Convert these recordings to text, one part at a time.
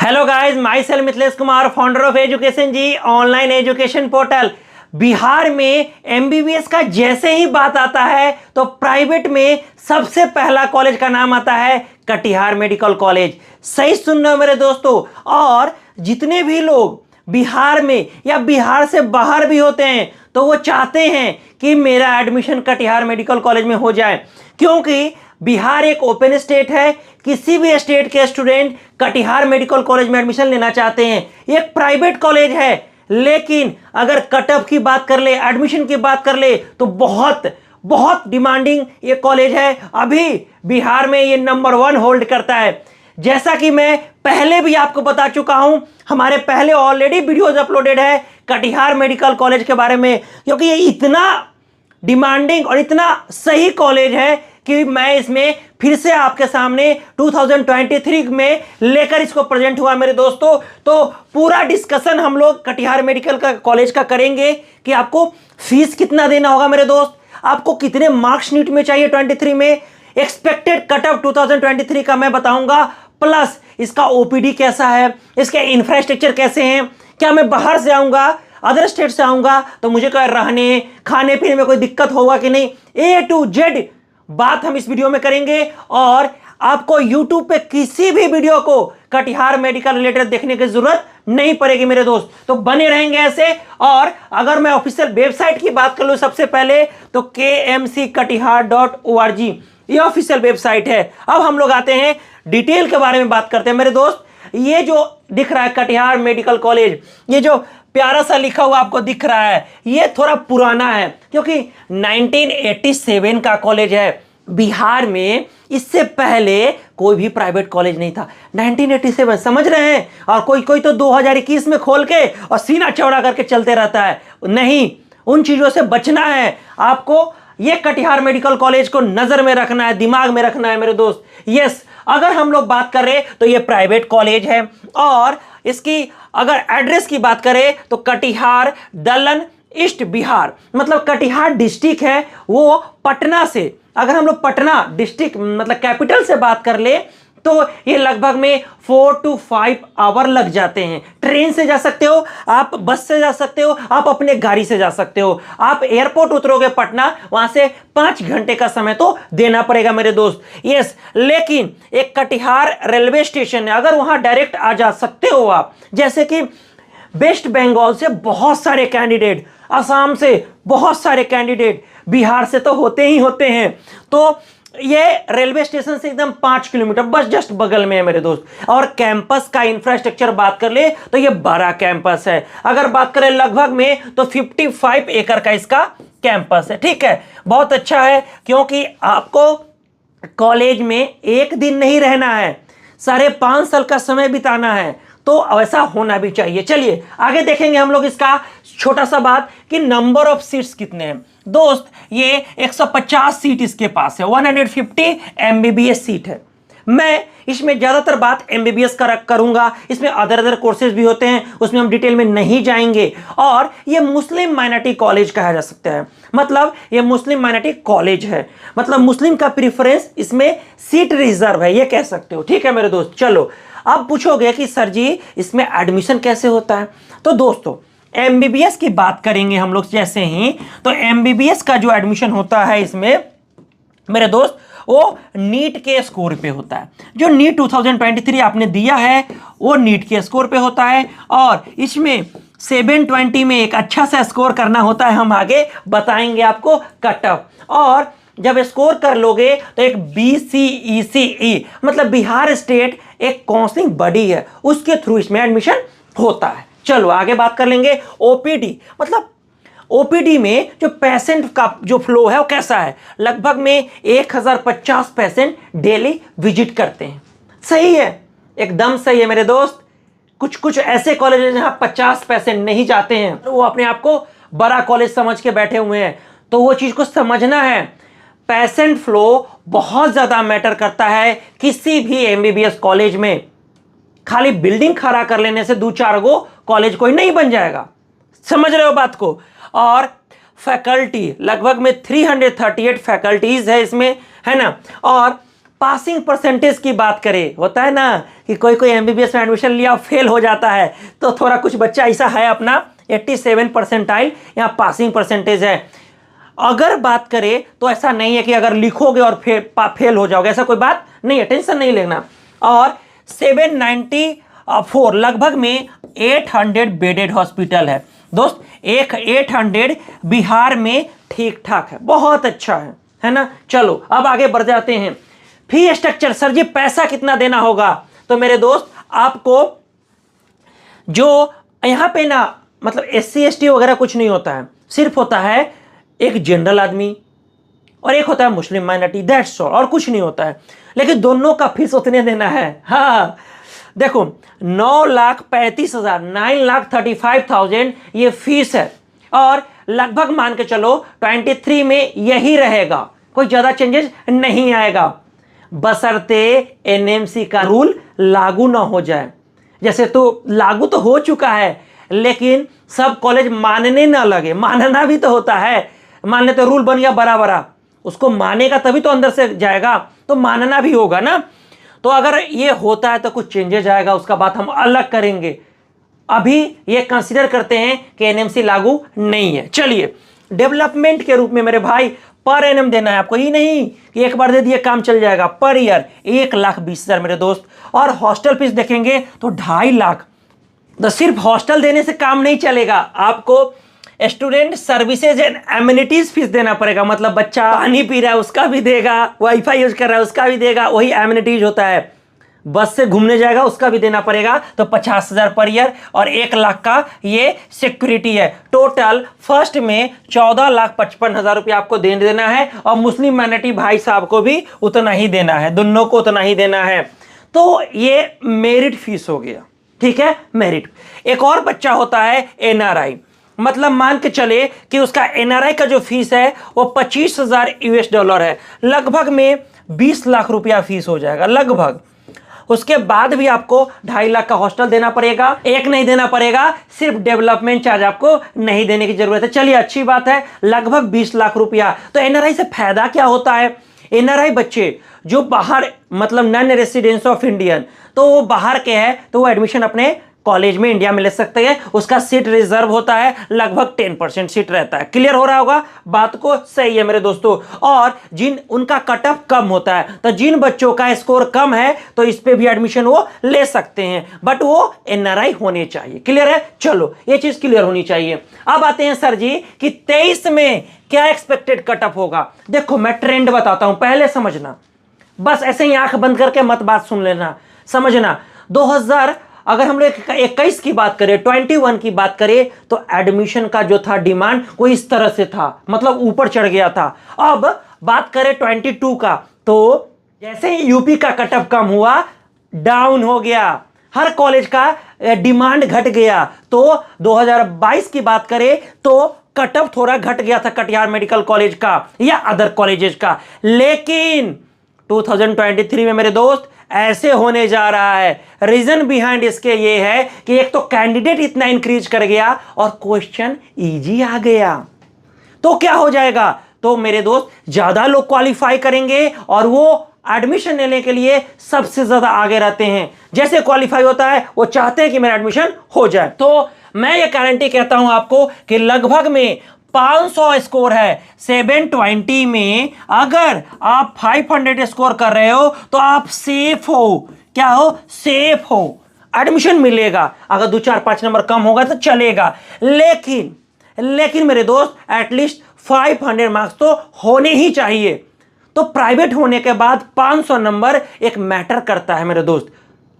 Hello guys, myself Mithilesh Kumar, founder of education ji online education portal. Bihar में MBBS का जैसे ही बात आता है तो प्राइवेट में सबसे पहला कॉलेज का नाम आता है कटिहार मेडिकल कॉलेज। सही सुन रहे हो मेरे दोस्तों। और जितने भी लोग बिहार में या बिहार से बाहर भी होते हैं तो वो चाहते हैं कि मेरा एडमिशन कटिहार मेडिकल कॉलेज में हो जाए, क्योंकि बिहार एक ओपन स्टेट है। किसी भी स्टेट के स्टूडेंट कटिहार मेडिकल कॉलेज में एडमिशन लेना चाहते हैं। ये एक प्राइवेट कॉलेज है, लेकिन अगर कट ऑफ की बात कर ले, एडमिशन की बात कर ले तो बहुत बहुत डिमांडिंग ये कॉलेज है। अभी बिहार में ये नंबर 1 होल्ड करता है। जैसा कि मैं पहले भी आपको बता चुका हूं, हमारे पहले ऑलरेडी वीडियोज अपलोडेड है कटिहार मेडिकल कॉलेज के बारे में, क्योंकि ये इतना डिमांडिंग और इतना सही कॉलेज है कि मैं इसमें फिर से आपके सामने 2023 में लेकर इसको प्रेजेंट हुआ मेरे दोस्तों। तो पूरा डिस्कशन हम लोग कटिहार मेडिकल का कॉलेज का करेंगे कि आपको फीस कितना देना होगा मेरे दोस्त, आपको कितने मार्क्स नीट में चाहिए 23 में, एक्सपेक्टेड कट ऑफ 2023 का मैं बताऊंगा, प्लस इसका ओपीडी कैसा है, इसके इंफ्रास्ट्रक्चर कैसे हैं, क्या मैं बाहर से आऊंगा, अदर स्टेट से आऊंगा तो मुझे क्या रहने खाने पीने में कोई दिक्कत होगा कि नहीं, A to Z बात हम इस वीडियो में करेंगे। और आपको YouTube पे किसी भी वीडियो को कटिहार मेडिकल रिलेटेड देखने की जरूरत नहीं पड़ेगी मेरे दोस्त, तो बने रहेंगे ऐसे। और अगर मैं ऑफिशियल वेबसाइट की बात कर लूं सबसे पहले तो kmckatihar.org ये ऑफिशियल वेबसाइट है। अब हम लोग आते हैं डिटेल के बारे में बात करते हैं मेरे दोस्त। ये जो दिख रहा है कटिहार मेडिकल कॉलेज, ये जो प्यारा सा लिखा हुआ आपको दिख रहा है, ये थोड़ा पुराना है क्योंकि 1987 का कॉलेज है। बिहार में इससे पहले कोई भी प्राइवेट कॉलेज नहीं था। 1987 समझ रहे हैं। और कोई कोई तो 2021 में खोल के और सीना चौड़ा करके चलते रहता है। नहीं, उन चीजों से बचना है आपको। ये कटिहार मेडिकल कॉलेज को नजर में रखना है, दिमाग में रखना है मेरे दोस्त। यस, अगर हम लोग बात करें तो ये प्राइवेट कॉलेज है। और इसकी अगर एड्रेस की बात करें तो कटिहार दलन ईस्ट बिहार, मतलब कटिहार डिस्ट्रिक्ट है वो पटना से, अगर हम लोग पटना डिस्ट्रिक्ट मतलब कैपिटल से बात कर ले तो ये लगभग में 4 to 5 आवर लग जाते हैं। ट्रेन से जा सकते हो आप, बस से जा सकते हो आप, अपने गाड़ी से जा सकते हो आप। एयरपोर्ट उतरोगे पटना, वहां से 5 घंटे का समय तो देना पड़ेगा मेरे दोस्त। यस, लेकिन एक कटिहार रेलवे स्टेशन है, अगर वहां डायरेक्ट आ जा सकते हो आप। जैसे कि वेस्ट बंगाल से बहुत सारे कैंडिडेट, असम से बहुत सारे कैंडिडेट, बिहार से तो होते ही होते हैं। तो ये रेलवे स्टेशन से एकदम 5 किलोमीटर बस जस्ट बगल में है मेरे दोस्त। और कैंपस का इंफ्रास्ट्रक्चर बात कर ले तो ये बड़ा कैंपस है। अगर बात करें लगभग में तो 55 एकड़ का इसका कैंपस है। ठीक है, बहुत अच्छा है, क्योंकि आपको कॉलेज में एक दिन नहीं रहना है, 5.5 साल का समय बिताना है, तो ऐसा होना भी चाहिए। चलिए आगे देखेंगे हम लोग इसका छोटा सा बात कि नंबर ऑफ सीट्स कितने हैं दोस्त। ये 150 सीट इसके पास है, 150 एमबीबीएस सीट है। मैं इसमें ज्यादातर बात एमबीबीएस का करूंगा, इसमें अदर कोर्सेज भी होते हैं, उसमें हम डिटेल में नहीं जाएंगे। और ये मुस्लिम माइनॉरिटी कॉलेज कहा जा सकता है, मतलब ये मुस्लिम माइनॉरिटी कॉलेज है, मतलब मुस्लिम का प्रीफरेंस इसमें सीट रिजर्व है, ये कह सकते हो। ठीक है मेरे दोस्त। चलो अब पूछोगे कि सर जी इसमें एडमिशन कैसे होता है, तो दोस्तों एमबीबीएस की बात करेंगे हम लोग जैसे ही, तो एमबीबीएस का जो एडमिशन होता है इसमें मेरे दोस्त वो नीट के स्कोर पे होता है। जो नीट 2023 आपने दिया है वो नीट के स्कोर पे होता है। और इसमें 720 में एक अच्छा सा स्कोर करना होता है, हम आगे बताएंगे आपको कट ऑफ। और जब स्कोर कर लोगे तो एक BCECE मतलब बिहार स्टेट एक काउंसलिंग बॉडी है, उसके थ्रू इसमें एडमिशन होता है। चलो आगे बात कर लेंगे ओपीडी, मतलब ओपीडी में जो पेशेंट का जो फ्लो है वो कैसा है। लगभग में 1050 पेशेंट डेली विजिट करते हैं। सही है, एकदम सही है मेरे दोस्त। कुछ कुछ ऐसे कॉलेज हैं जहां 50 पेशेंट नहीं जाते हैं, वो अपने आप को बड़ा कॉलेज समझ के बैठे हुए हैं, तो वो चीज को समझना है। पेशेंट फ्लो बहुत ज्यादा मैटर करता है किसी भी एमबीबीएस कॉलेज में। खाली बिल्डिंग खड़ा कर लेने से 2-4 गो कॉलेज कोई नहीं बन जाएगा, समझ रहे हो बात को। और फैकल्टी लगभग में 338 फैकल्टीज है इसमें, है ना। और पासिंग परसेंटेज की बात करें, होता है ना कि कोई कोई एमबीबीएस में एडमिशन लिया फेल हो जाता है, तो थोड़ा कुछ बच्चा ऐसा है अपना 87 परसेंटाइल यहाँ पासिंग परसेंटेज है। अगर बात करें तो ऐसा नहीं है कि अगर लिखोगे और फेल हो जाओगे, ऐसा कोई बात नहीं है, टेंशन नहीं लेना। और 794 लगभग में 800 बेडेड हॉस्पिटल है दोस्त, 800 बिहार में ठीक ठाक है, बहुत अच्छा है ना। चलो अब आगे बढ़ जाते हैं। फी स्ट्रक्चर, सर जी पैसा कितना देना होगा? तो मेरे दोस्त आपको जो यहां पे ना मतलब SC ST वगैरह कुछ नहीं होता है, सिर्फ होता है एक जनरल आदमी और एक होता है मुस्लिम माइनॉरिटी, दैट्स ऑल, और कुछ नहीं होता है। लेकिन दोनों का फीस उतने देना है। हाँ देखो 9,35,000 9,35,000 ये फीस है, और लगभग मान के चलो 23 में यही रहेगा, कोई ज्यादा चेंजेस नहीं आएगा, बशर्ते NMC का रूल लागू ना हो जाए। जैसे तो लागू तो हो चुका है, लेकिन सब कॉलेज मानने ना लगे, मानना भी तो होता है, मानने तो रूल बन गया बड़ा बड़ा, उसको मानेगा तभी तो अंदर से जाएगा, तो मानना भी होगा ना। तो अगर ये होता है तो कुछ चेंजेस आएगा, उसका बात हम अलग करेंगे। अभी ये कंसीडर करते हैं कि NMC लागू नहीं है। चलिए डेवलपमेंट के रूप में मेरे भाई पर एनम देना है आपको, ये नहीं कि एक बार दे दिए काम चल जाएगा, पर ईयर 1,20,000 मेरे दोस्त। और हॉस्टल फीस देखेंगे तो 2.5 लाख। तो सिर्फ हॉस्टल देने से काम नहीं चलेगा, आपको student services and amenities fees देना पड़ेगा, मतलब बच्चा पानी पी रहा है उसका भी देगा, वाईफाई यूज कर रहा है उसका भी देगा, वही एमिनिटीज होता है, बस से घूमने जाएगा उसका भी देना पड़ेगा। तो 50,000 पर ईयर और 1 लाख का ये सिक्योरिटी है। टोटल फर्स्ट में 14,55,000 रुपया आपको देना है, और मुस्लिम माइनॉरिटी भाई साहब को भी उतना ही देना है, दोनों को उतना ही देना है। तो ये मेरिट फीस हो गया, ठीक है, मेरिट। एक और बच्चा होता है NRI, मतलब मान के चले कि उसका NRI का जो फीस है वो 25,000 US$ है, लगभग में 20 लाख रुपया फीस हो जाएगा लगभग। उसके बाद भी आपको 2.5 लाख का हॉस्टल देना पड़ेगा, एक नहीं देना पड़ेगा, सिर्फ डेवलपमेंट चार्ज आपको नहीं देने की जरूरत है। चलिए अच्छी बात है, लगभग 20 लाख रुपया। तो NRI से फायदा क्या होता है? NRI बच्चे जो बाहर मतलब नॉन रेसिडेंस ऑफ इंडियन, तो वो बाहर के हैं, तो वो एडमिशन अपने कॉलेज में इंडिया में ले सकते हैं, उसका सीट रिजर्व होता है, लगभग 10% सीट रहता है। क्लियर हो रहा होगा बात को? सही है मेरे दोस्तों। और जिन उनका कट ऑफ कम होता है, तो जिन बच्चों का स्कोर कम है तो इस पे भी एडमिशन वो ले सकते हैं, बट वो NRI होने चाहिए। क्लियर है? चलो ये चीज क्लियर होनी चाहिए। अब आते हैं सर जी कि 23 में क्या एक्सपेक्टेड कट ऑफ होगा। देखो मैं ट्रेंड बताता हूं, पहले समझना, बस ऐसे ही आंख बंद करके मत बात सुन लेना, समझना। 2000 अगर हम लोग 21 की बात करें, 21 की बात करें, तो एडमिशन का जो था डिमांड वो इस तरह से था, मतलब ऊपर चढ़ गया था। अब बात करें 22 का, तो जैसे ही यूपी का कट ऑफ कम हुआ, डाउन हो गया, हर कॉलेज का डिमांड घट गया। तो 2022 की बात करें तो कट ऑफ थोड़ा घट गया था कटिहार मेडिकल कॉलेज का या अदर कॉलेजेस का, लेकिन 2023 में मेरे दोस्त ऐसे होने जा रहा है। रीजन बिहाइंड इसके ये है कि एक तो कैंडिडेट इतना इंक्रीज कर गया और क्वेश्चन इजी आ गया, तो क्या हो जाएगा? तो मेरे दोस्त ज्यादा लोग क्वालिफाई करेंगे और वो एडमिशन लेने के लिए सबसे ज्यादा आगे रहते हैं। जैसे क्वालिफाई होता है वो चाहते हैं कि मेरा एडमिशन हो जाए। तो मैं ये गारंटी कहता हूं आपको कि लगभग में 500 स्कोर है 720 में, अगर आप 500 स्कोर कर रहे हो तो आप सेफ हो। क्या हो? सेफ हो, एडमिशन मिलेगा। अगर 2-4-5 नंबर कम होगा तो चलेगा, लेकिन मेरे दोस्त एटलीस्ट 500 मार्क्स तो होने ही चाहिए। तो प्राइवेट होने के बाद 500 नंबर एक मैटर करता है मेरे दोस्त,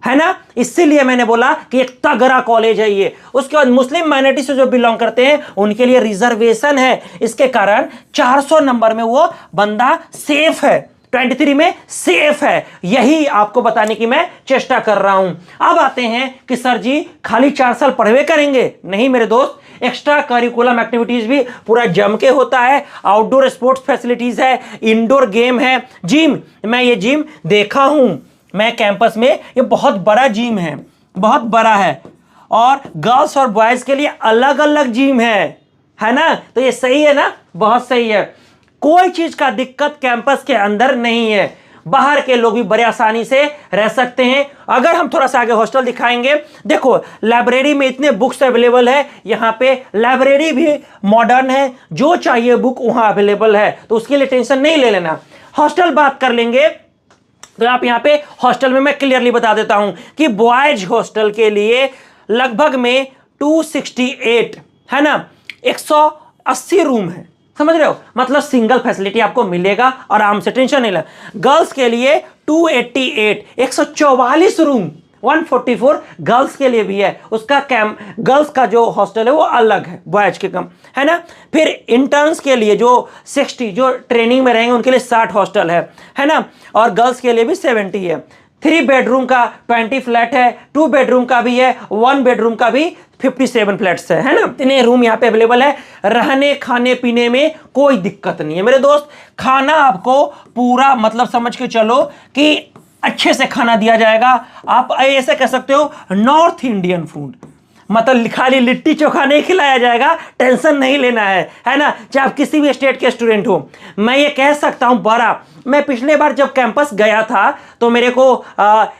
है ना। इसीलिए मैंने बोला कि एक तगड़ा कॉलेज है ये। उसके बाद मुस्लिम माइनॉरिटी से जो बिलोंग करते हैं उनके लिए रिजर्वेशन है, इसके कारण 400 नंबर में वो बंदा सेफ है, 23 में सेफ है। यही आपको बताने की मैं चेष्टा कर रहा हूं। अब आते हैं कि सर जी खाली 4 साल पढ़वे करेंगे? नहीं मेरे दोस्त, एक्स्ट्रा करिकुलम एक्टिविटीज भी पूरा जम के होता है। आउटडोर स्पोर्ट्स फैसिलिटीज है, इंडोर गेम है, जिम, मैं ये जिम देखा हूं मैं कैंपस में, ये बहुत बड़ा जिम है, बहुत बड़ा है, और गर्ल्स और बॉयज के लिए अलग अलग जिम है ना। तो ये सही है ना, बहुत सही है। कोई चीज का दिक्कत कैंपस के अंदर नहीं है। बाहर के लोग भी बड़े आसानी से रह सकते हैं। अगर हम थोड़ा सा आगे हॉस्टल दिखाएंगे, देखो लाइब्रेरी में इतने बुक्स अवेलेबल है, यहाँ पे लाइब्रेरी भी मॉडर्न है, जो चाहिए बुक वहां अवेलेबल है, तो उसके लिए टेंशन नहीं ले लेना। हॉस्टल बात कर लेंगे तो आप यहाँ पे हॉस्टल में मैं क्लियरली बता देता हूं कि बॉयज हॉस्टल के लिए लगभग में 268 है ना, 180 रूम है, समझ रहे हो, मतलब सिंगल फैसिलिटी आपको मिलेगा, आराम से, टेंशन नहीं ले। गर्ल्स के लिए 288, 144 रूम, 144 गर्ल्स के लिए भी है, उसका गर्ल्स का जो हॉस्टल है वो अलग है, बॉयज के कम है ना। फिर इंटर्न्स के लिए जो 60 जो ट्रेनिंग में रहेंगे उनके लिए 60 हॉस्टल है ना, और गर्ल्स के लिए भी 70 है। 3 बेडरूम का 20 फ्लैट है, 2 बेडरूम का भी है, 1 बेडरूम का भी 57 फ्लैट्स है ना। इतने रूम यहाँ पे अवेलेबल है, रहने खाने पीने में कोई दिक्कत नहीं है मेरे दोस्त। खाना आपको पूरा मतलब समझ के चलो कि अच्छे से खाना दिया जाएगा। आप ऐसे कह सकते हो नॉर्थ इंडियन फूड, मतलब खाली लिट्टी चोखा नहीं खिलाया जाएगा, टेंशन नहीं लेना है ना, चाहे आप किसी भी स्टेट के स्टूडेंट हो। मैं ये कह सकता हूं बड़ा, मैं पिछले बार जब कैंपस गया था तो मेरे को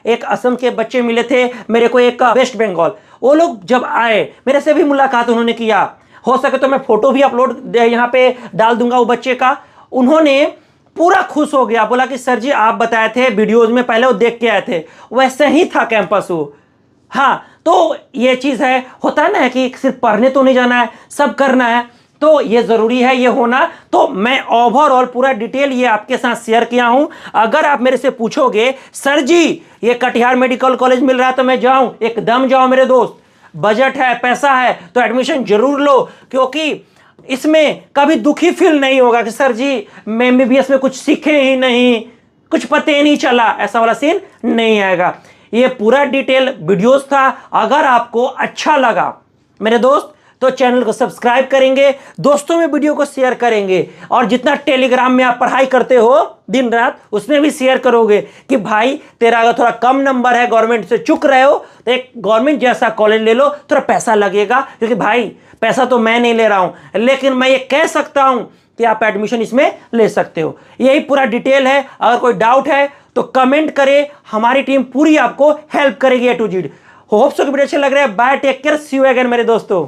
एक असम के बच्चे मिले थे, मेरे को एक वेस्ट बंगाल, वो लोग जब आए मेरे से भी मुलाकात उन्होंने किया, हो सके तो मैं फोटो भी अपलोड यहाँ पे डाल दूंगा वो बच्चे का। उन्होंने पूरा खुश हो गया, बोला कि सर जी आप बताए थे वीडियोज में, पहले वो देख के आए थे, वैसे ही था कैंपस वो। हाँ, तो ये चीज है, होता है ना कि सिर्फ पढ़ने तो नहीं जाना है, सब करना है, तो ये जरूरी है ये होना। तो मैं ओवरऑल पूरा डिटेल ये आपके साथ शेयर किया हूं। अगर आप मेरे से पूछोगे सर जी ये कटिहार मेडिकल कॉलेज मिल रहा है तो मैं जाऊं, एकदम जाओ मेरे दोस्त, बजट है, पैसा है तो एडमिशन जरूर लो, क्योंकि इसमें कभी दुखी फील नहीं होगा कि सर जी मैं एमबीबीएस में कुछ सीखे ही नहीं, कुछ पते नहीं चला, ऐसा वाला सीन नहीं आएगा। ये पूरा डिटेल वीडियोस था। अगर आपको अच्छा लगा मेरे दोस्त तो चैनल को सब्सक्राइब करेंगे, दोस्तों में वीडियो को शेयर करेंगे, और जितना टेलीग्राम में आप पढ़ाई करते हो दिन रात उसमें भी शेयर करोगे कि भाई तेरा अगर थोड़ा कम नंबर है, गवर्नमेंट से चुक रहे हो, तो एक गवर्नमेंट जैसा कॉलेज ले लो, थोड़ा पैसा लगेगा, क्योंकि भाई पैसा तो मैं नहीं ले रहा हूं, लेकिन मैं ये कह सकता हूं कि आप एडमिशन इसमें ले सकते हो। यही पूरा डिटेल है। अगर कोई डाउट है तो कमेंट करें, हमारी टीम पूरी आपको हेल्प करेगी A to Z। Hope so कि वीडियो अच्छे लग रहे हैं। Bye, take care, see you again मेरे दोस्तों।